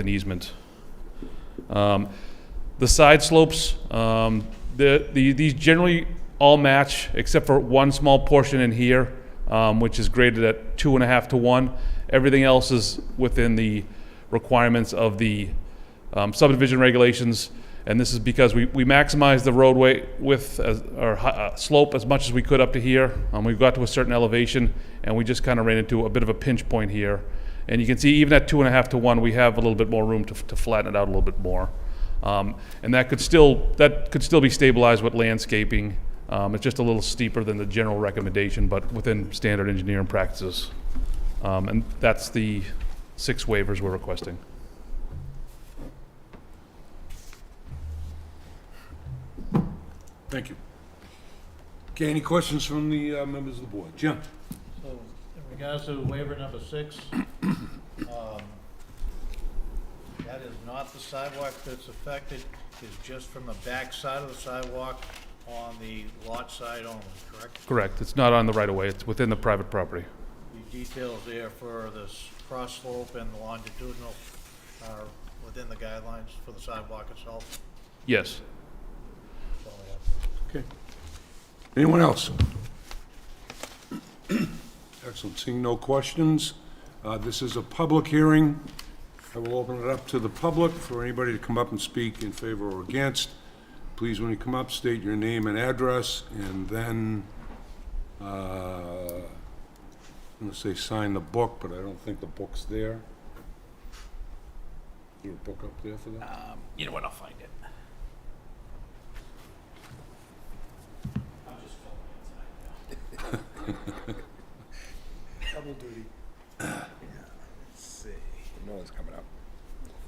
an easement. The side slopes, these generally all match except for one small portion in here, which is graded at 2.5 to 1. Everything else is within the requirements of the subdivision regulations, and this is because we maximized the roadway width or slope as much as we could up to here. We've got to a certain elevation, and we just kind of ran into a bit of a pinch point here. And you can see even at 2.5 to 1, we have a little bit more room to flatten it out a little bit more. And that could still be stabilized with landscaping. It's just a little steeper than the general recommendation, but within standard engineering practices. And that's the 6 waivers we're requesting. Thank you. Okay, any questions from the members of the board? Jim? So, in regards to waiver number 6, that is not the sidewalk that's affected, it's just from the back side of the sidewalk on the lot side only, correct? Correct. It's not on the right-of-way. It's within the private property. The details there for this cross slope and the longitudinal are within the guidelines for the sidewalk itself? Yes. That's all I have. Okay. Anyone else? Excellent. Seeing no questions, this is a public hearing. I will open it up to the public for anybody to come up and speak in favor or against. Please, when you come up, state your name and address, and then, I'm going to say sign the book, but I don't think the book's there. Is there a book up there for that? You know what, I'll find it. I'm just filming it tonight, Double duty. Let's see. No one's coming up.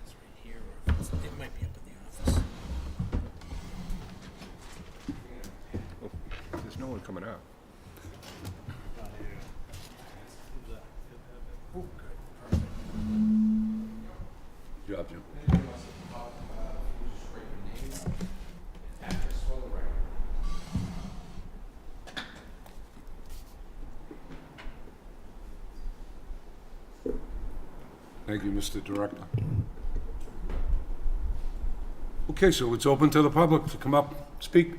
It's right here, or if it might be up in the office. There's no one coming up. Good job, Jim. Thank you, Mr. Director. Okay, so it's open to the public to come up, speak.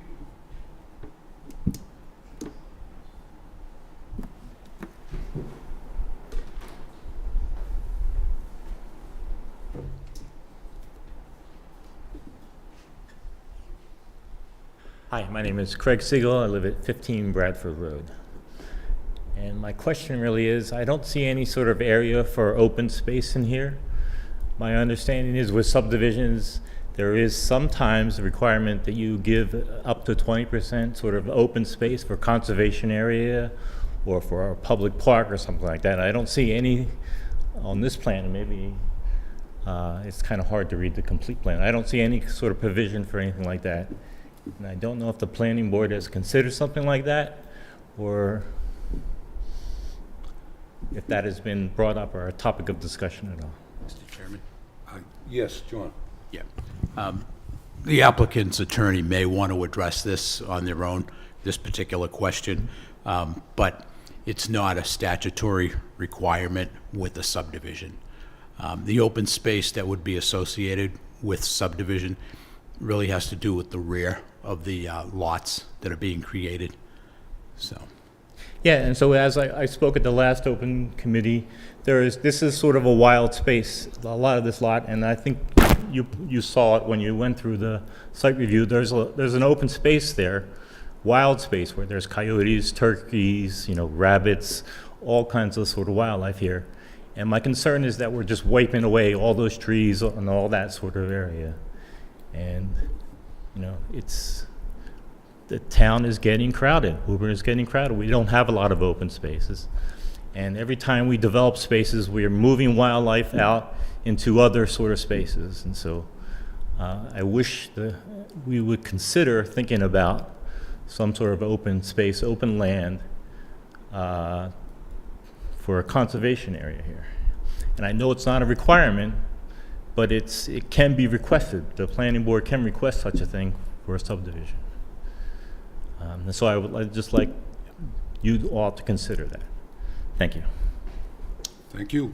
Hi, my name is Craig Siegel. I live at 15 Bradford Road. And my question really is, I don't see any sort of area for open space in here. My understanding is with subdivisions, there is sometimes a requirement that you give up to 20% sort of open space for conservation area or for a public park or something like that. I don't see any on this plan, and maybe it's kind of hard to read the complete plan. I don't see any sort of provision for anything like that. And I don't know if the planning board has considered something like that, or if that has been brought up or a topic of discussion at all. Mr. Chairman? Yes, John. Yeah. The applicant's attorney may want to address this on their own, this particular question, but it's not a statutory requirement with a subdivision. The open space that would be associated with subdivision really has to do with the rear of the lots that are being created, so. Yeah, and so as I spoke at the last open committee, this is sort of a wild space, a lot of this lot, and I think you saw it when you went through the site review. There's an open space there, wild space, where there's coyotes, turkeys, rabbits, all kinds of sort of wildlife here. And my concern is that we're just wiping away all those trees and all that sort of area. And, the town is getting crowded. Woburn is getting crowded. We don't have a lot of open spaces. And every time we develop spaces, we are moving wildlife out into other sort of spaces. And so I wish we would consider thinking about some sort of open space, open land for a conservation area here. And I know it's not a requirement, but it can be requested. The planning board can request such a thing for a subdivision. And so I would just like you all to consider that. Thank you. Thank you.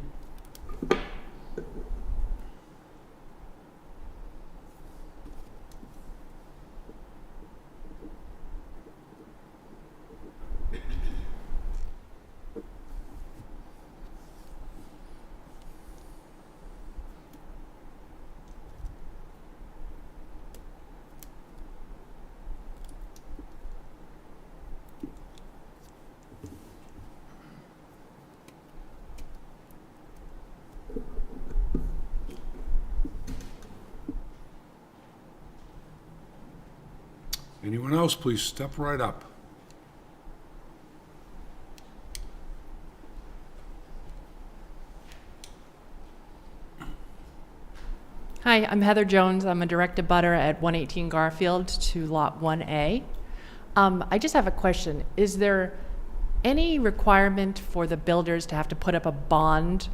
Anyone else, please step right up. Hi, I'm Heather Jones. I'm a direct abutter at 118 Garfield to Lot 1A. I just have a question. Is there any requirement for the builders to have to put up a bond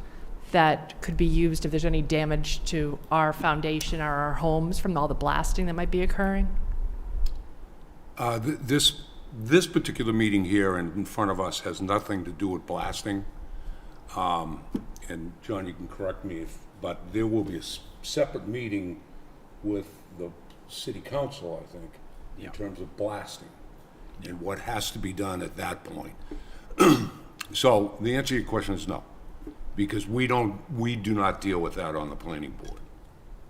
that could be used if there's any damage to our foundation or our homes from all the blasting that might be occurring? This particular meeting here and in front of us has nothing to do with blasting. And John, you can correct me but there will be a separate meeting with the city council, I think, in terms of blasting and what has to be done at that point. So the answer to your question is no, because we do not deal with that on the planning board.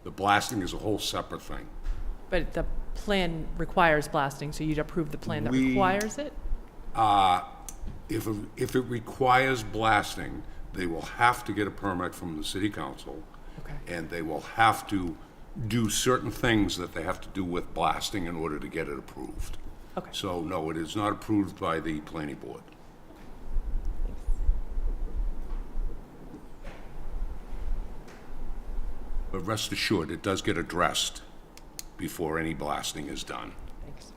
The blasting is a whole separate thing. But the plan requires blasting, so you'd approve the plan that We- requires it? If it requires blasting, they will have to get a permit from the city council. Okay. And they will have to do certain things that they have to do with blasting in order to get it approved. Okay. So, no, it is not approved by the planning board. But rest assured, it does get addressed before any blasting is done. Thanks.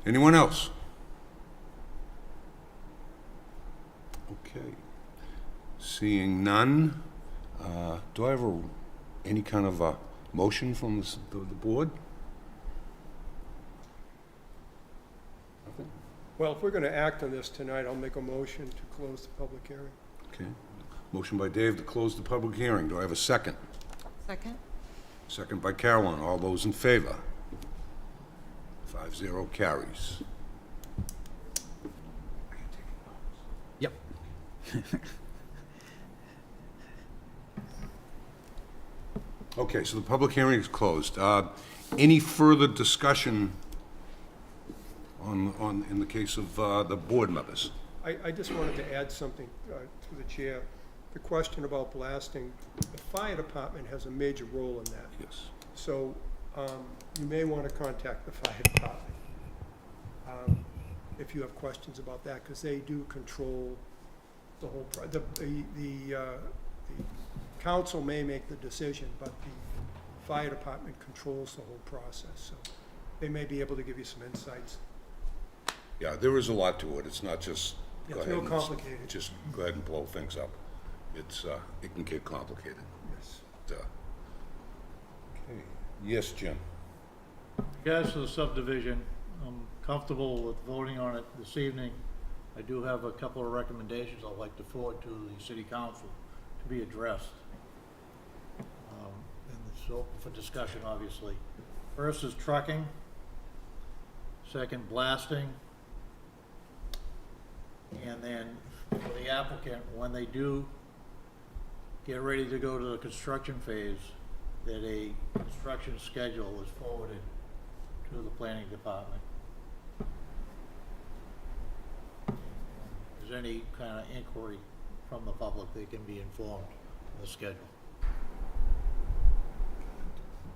Anyone else? Okay. Seeing none, do I have any kind of a motion from the board? Nothing? Well, if we're going to act on this tonight, I'll make a motion to close the public hearing. Okay. Motion by Dave to close the public hearing. Do I have a second? Second? Second by Carolyn. All those in favor? 5-0 carries. Yep. Okay, so the public hearing is closed. Any further discussion in the case of the board members? I just wanted to add something to the chair. The question about blasting, the fire department has a major role in that. Yes. So you may want to contact the fire department if you have questions about that, because they do control the whole, the council may make the decision, but the fire department controls the whole process. So they may be able to give you some insights. Yeah, there is a lot to it. It's not just Yeah, go it's ahead real and complicated. just go ahead and blow things up. It's it can get complicated. Yes. Okay. Yes, Jim. Regards to the subdivision, I'm comfortable with voting on it this evening. I do have a couple of recommendations I'd like to forward to the city council to be addressed. And it's open for discussion, obviously. First is trucking. Second, blasting. And then for the applicant, when they do get ready to go to the construction phase, that a construction schedule is forwarded to the planning department. If there's any kind of inquiry from the public, they can be informed of the schedule.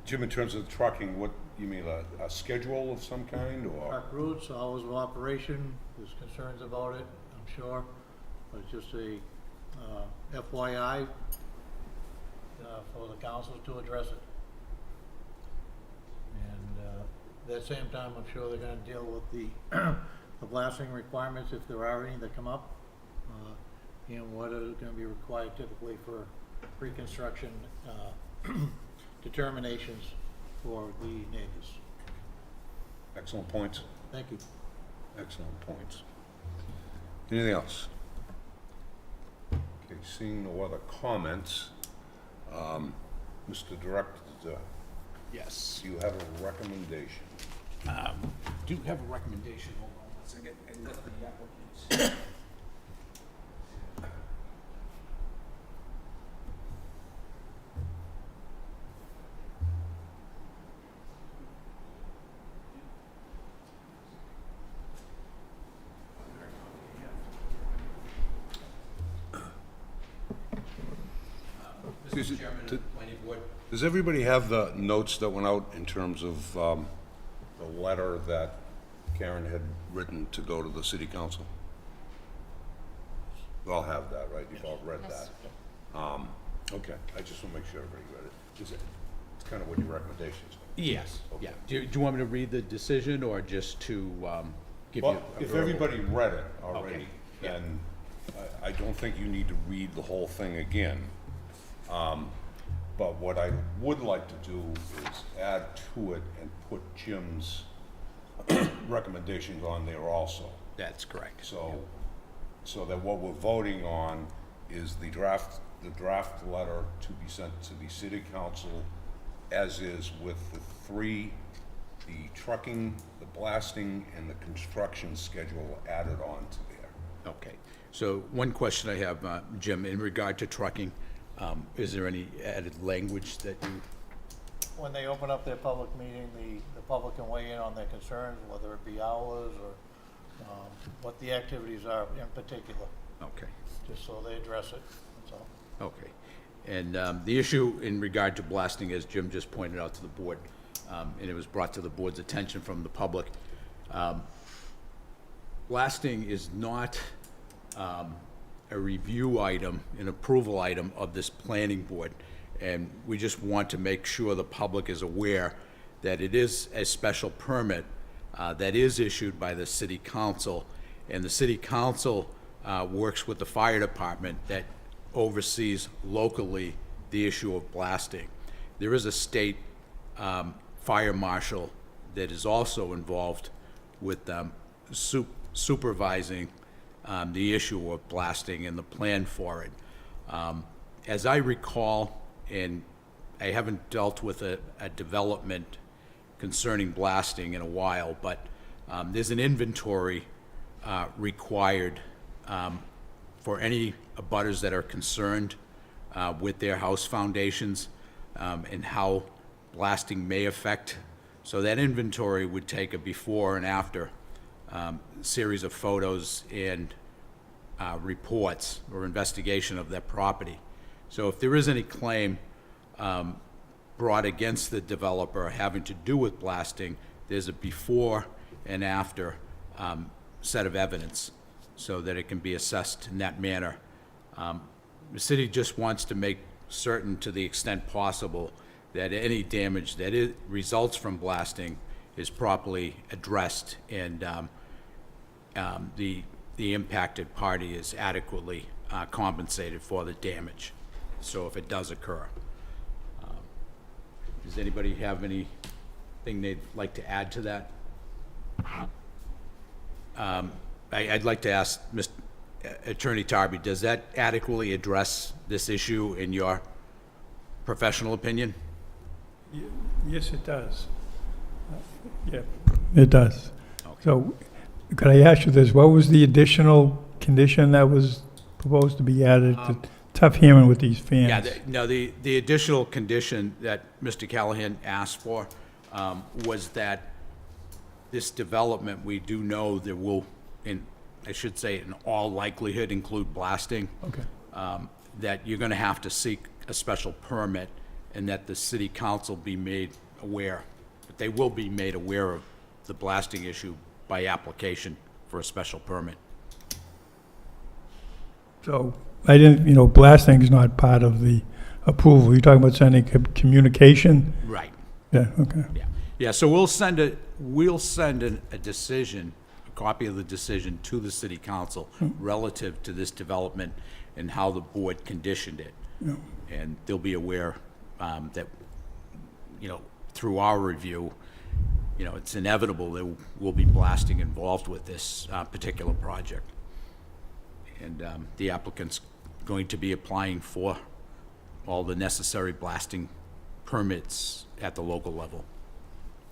Jim, in terms of trucking, what, you mean a schedule of some kind, or? Truck routes, hours of operation, there's concerns about it, I'm sure, but it's just a FYI for the council to address it. And at the same time, I'm sure they're gonna deal with the the blasting requirements, if there are any that come up, and what is gonna be required typically for pre-construction determinations for the neighbors. Excellent points. Thank you. Excellent points. Anything else? Okay, seeing no other comments, Mr. Director, Yes. you have a recommendation. Do have a recommendation. Hold on one second. I left the applicants. Does- Chairman of the Planning Board. Does everybody have the notes that went out in terms of the letter that Karen had written to go to the city council? You all have that, right? You've all read that? Okay, I just want to make sure everybody read it. It's kind of what your recommendations are. Yes, yeah. Do you want me to read the decision or just to give you? Well, a if verbal? everybody read it already, Okay, yeah. then I don't think you need to read the whole thing again. But what I would like to do is add to it and put Jim's recommendations on there also. That's correct. So that what we're voting on is the draft letter to be sent to the city council as is, with the trucking, the blasting, and the construction schedule added on to there. Okay. So one question I have, Jim, in regard to trucking, is there any added language that you? When they open up their public meeting, the public can weigh in on their concerns, whether it be hours or what the activities are in particular, Okay. just so they address it, that's all. Okay. And the issue in regard to blasting, as Jim just pointed out to the board, and it was brought to the board's attention from the public, blasting is not a review item, an approval item of this planning board. And we just want to make sure the public is aware that it is a special permit that is issued by the city council. And the city council works with the fire department that oversees locally the issue of blasting. There is a state fire marshal that is also involved with supervising the issue of blasting and the plan for it. As I recall, and I haven't dealt with a development concerning blasting in a while, but there's an inventory required for any abutters that are concerned with their house foundations and how blasting may affect. So that inventory would take a before and after series of photos and reports or investigation of that property. So if there is any claim brought against the developer having to do with blasting, there's a before and after set of evidence so that it can be assessed in that manner. The city just wants to make certain, to the extent possible, that any damage that results from blasting is properly addressed and the impacted party is adequately compensated for the damage, so if it does occur. Does anybody have anything they'd like to add to that? I'd like to ask Mr. Attorney Tarby, does that adequately address this issue in your professional opinion? Yes, it does. Yeah, it does. Okay. So, could I ask you this, what was the additional condition that was proposed to be added to tough hammering with these fans? Yeah, the additional condition that Mr. Callahan asked for was that this development, we do know there will, I should say, in all likelihood, include blasting. Okay. That you're gonna have to seek a special permit and that the city council be made aware. But they will be made aware of the blasting issue by application for a special permit. So, I didn't, blasting's not part of the approval. You're talking about sending communication? Right. Yeah, okay. Yeah, so we'll send a decision, a copy of the decision to the city council relative to this development and how the board conditioned it. And they'll be aware that, through our review, it's inevitable there will be blasting involved with this particular project. And the applicant's going to be applying for all the necessary blasting permits at the local level.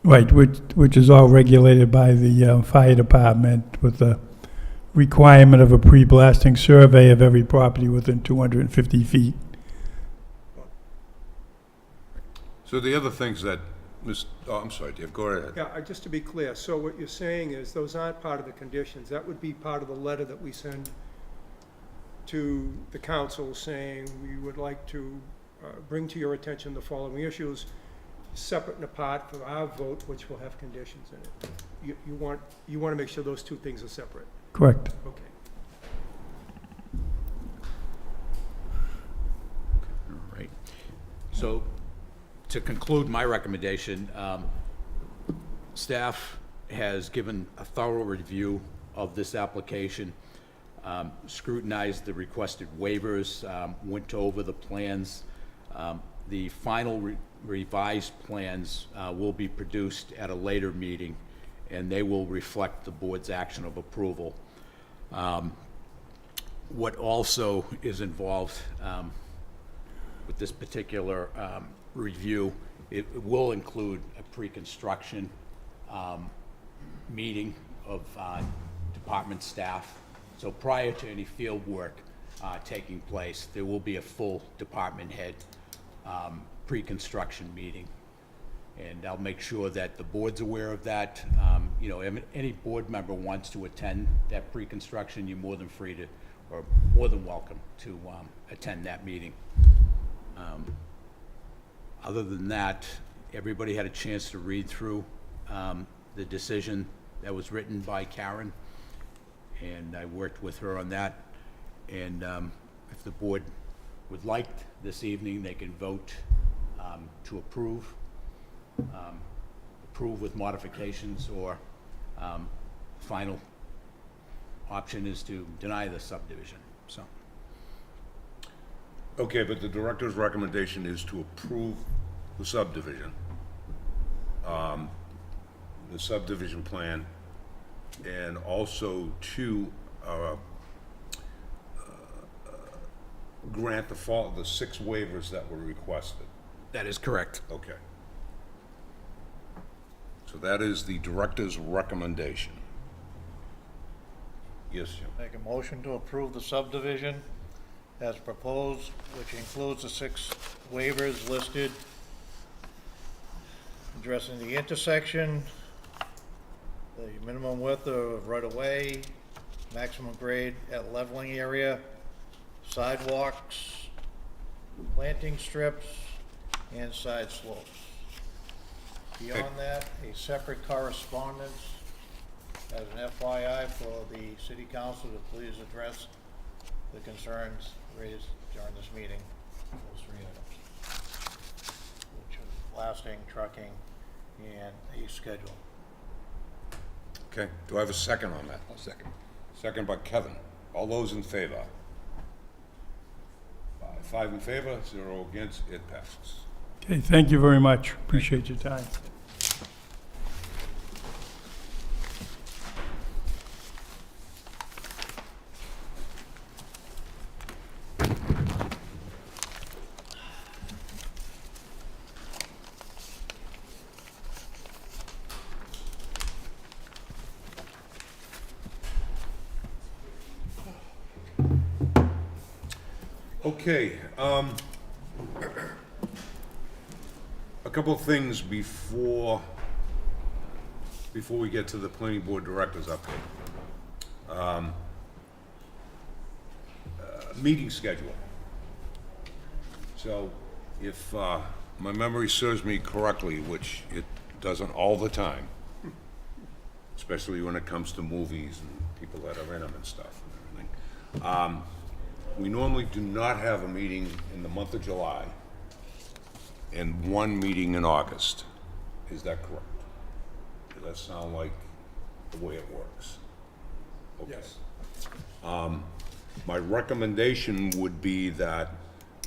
Right, which is all regulated by the fire department with the requirement of a pre-blasting survey of every property within 250 feet. So the other things that, I'm sorry, Dave, go ahead. Yeah, just to be clear, so what you're saying is those aren't part of the conditions. That would be part of the letter that we send to the council saying we would like to bring to your attention the following issues, separate and apart from our vote, which will have conditions in it. You want to make sure those two things are separate. Correct. Okay. All right. So, to conclude my recommendation, staff has given a thorough review of this application, scrutinized the requested waivers, went over the plans. The final revised plans will be produced at a later meeting, and they will reflect the board's action of approval. What also is involved with this particular review, it will include a pre-construction meeting of department staff. So prior to any field work taking place, there will be a full department head pre-construction meeting. And I'll make sure that the board's aware of that. You know, any board member wants to attend that pre-construction, you're more than free to, or more than welcome to attend that meeting. Other than that, everybody had a chance to read through the decision that was written by Karen, and I worked with her on that. And if the board would like this evening, they can vote to approve with modifications, or final option is to deny the subdivision, so. Okay, but the director's recommendation is to approve the subdivision, the subdivision plan, and also to grant the 6 waivers that were requested. That is correct. Okay. So that is the director's recommendation. Yes, Jim? Make a motion to approve the subdivision as proposed, which includes the 6 waivers listed, addressing the intersection, the minimum width of right-of-way, maximum grade at leveling area, sidewalks, planting strips, and side slopes. Beyond that, a separate correspondence as an FYI for the city council to please address the concerns raised during this meeting, those 3 items, which are blasting, trucking, and a schedule. Okay, do I have a second on that? A second. Second by Kevin. All those in favor? 5 in favor, 0 against, it passes. Okay, thank you very much. Appreciate your time. Okay, a couple of things before we get to the planning board director's update. Meeting schedule. So if my memory serves me correctly, which it doesn't all the time, especially when it comes to movies and people that are in them and stuff and everything, we normally do not have a meeting in the month of July and 1 meeting in August. Is that correct? Does that sound like the way it works? Okay. Yes. My recommendation would be that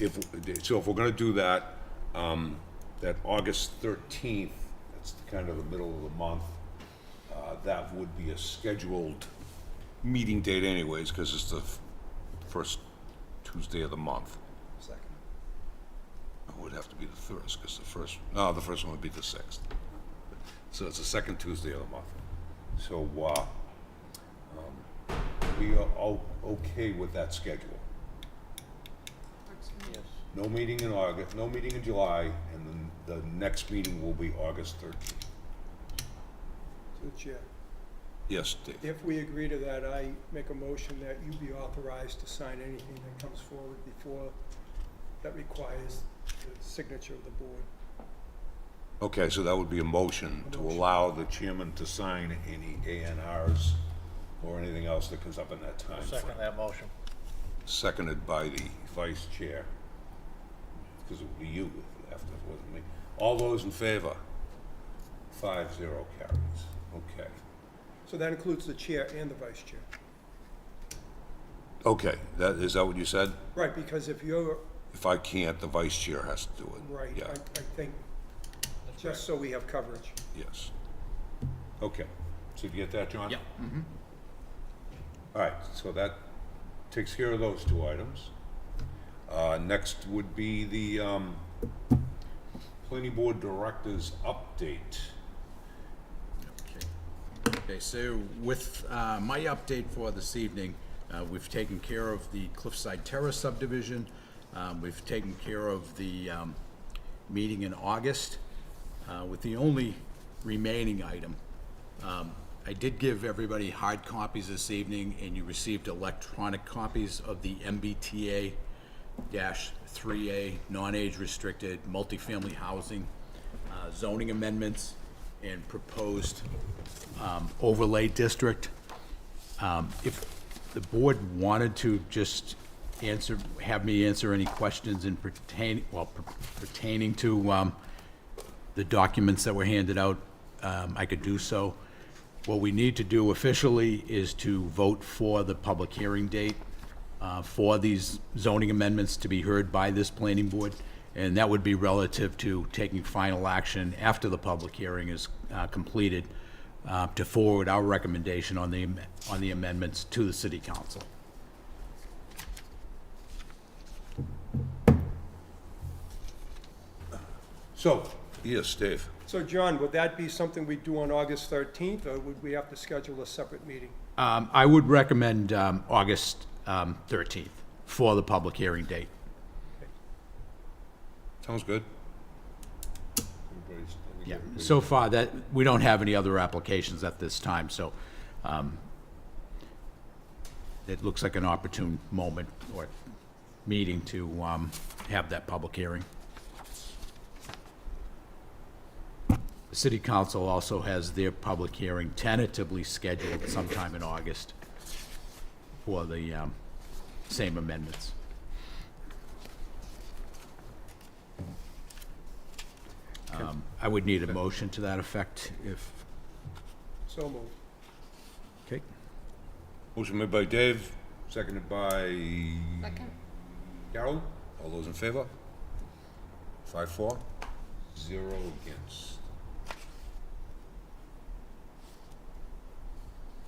if we're gonna do that, that August 13th, that's kind of the middle of the month, that would be a scheduled meeting date anyways, because it's the first Tuesday of the month. Second. It would have to be the first, because the first one would be the 6th. So it's the second Tuesday of the month. So, we are all okay with that schedule? Yes. No meeting in August, no meeting in July, and then the next meeting will be August 13th. So, Chair, Yes, Dave? if we agree to that, I make a motion that you be authorized to sign anything that comes forward before that requires the signature of the board. Okay, so that would be a motion to allow the chairman to sign any ANRs or anything else that comes up in that time frame. Second that motion. Seconded by the vice chair, because it would be you after it wasn't me. All those in favor? 5-0 carries. Okay. So that includes the chair and the vice chair. Okay, is that what you said? Right, because if you're, If I can't, the vice chair has to do it. right, Yeah, I think, just so we have coverage. yes. Okay, so did you get that, John? Yep. All right, so that takes care of those two items. Next would be the planning board director's update. Okay, so with my update for this evening, we've taken care of the Cliffside Terrace subdivision. We've taken care of the meeting in August, with the only remaining item. I did give everybody hard copies this evening, and you received electronic copies of the MBTA-3A non-age restricted multifamily housing zoning amendments and proposed overlay district. If the board wanted to just have me answer any questions pertaining to the documents that were handed out, I could do so. What we need to do officially is to vote for the public hearing date for these zoning amendments to be heard by this planning board, and that would be relative to taking final action after the public hearing is completed to forward our recommendation on the amendments to the city council. So, yes, Dave. So John, would that be something we do on August 13th, or would we have to schedule a separate meeting? I would recommend August 13th for the public hearing date. Sounds good. Yeah, so far that, we don't have any other applications at this time, so it looks like an opportune moment or meeting to have that public hearing. The city council also has their public hearing tentatively scheduled sometime in August for the same amendments. I would need a motion to that effect if, So moved. okay. Motion made by Dave, seconded by Carol. All those in favor? 5-4, 0 against.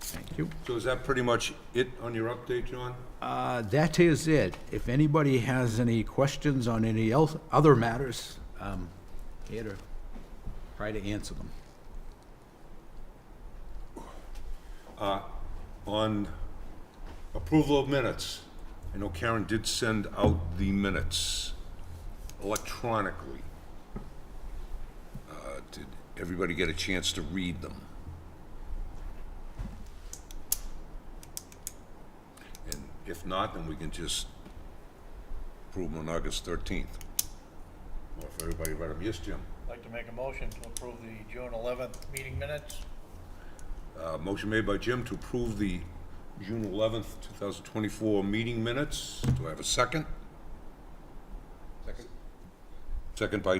Thank you. So is that pretty much it on your update, John? That is it. If anybody has any questions on any other matters, here to try to answer them. On approval of minutes, I know Karen did send out the minutes electronically. Did everybody get a chance to read them? And if not, then we can just approve them on August 13th. Or if everybody read them, yes, Jim? I'd like to make a motion to approve the June 11th meeting minutes. Motion made by Jim to approve the June 11th, 2024 meeting minutes. Do I have a second? Second by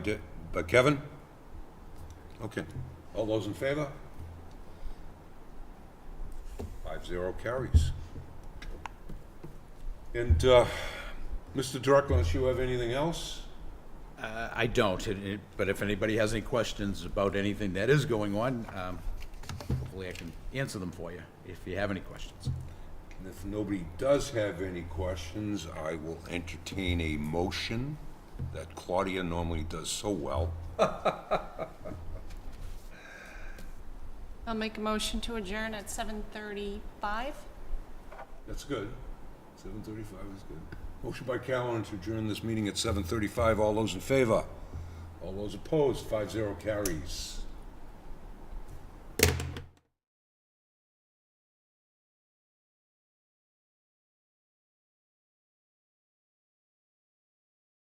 Kevin? Okay. All those in favor? 5-0 carries. And, Mr. Director, unless you have anything else? I don't, but if anybody has any questions about anything that is going on, hopefully I can answer them for you, if you have any questions. And if nobody does have any questions, I will entertain a motion that Claudia normally does so well. I'll make a motion to adjourn at 7:35. That's good. 7:35 is good. Motion by Callen to adjourn this meeting at 7:35. All those in favor? All those opposed? 5-0 carries.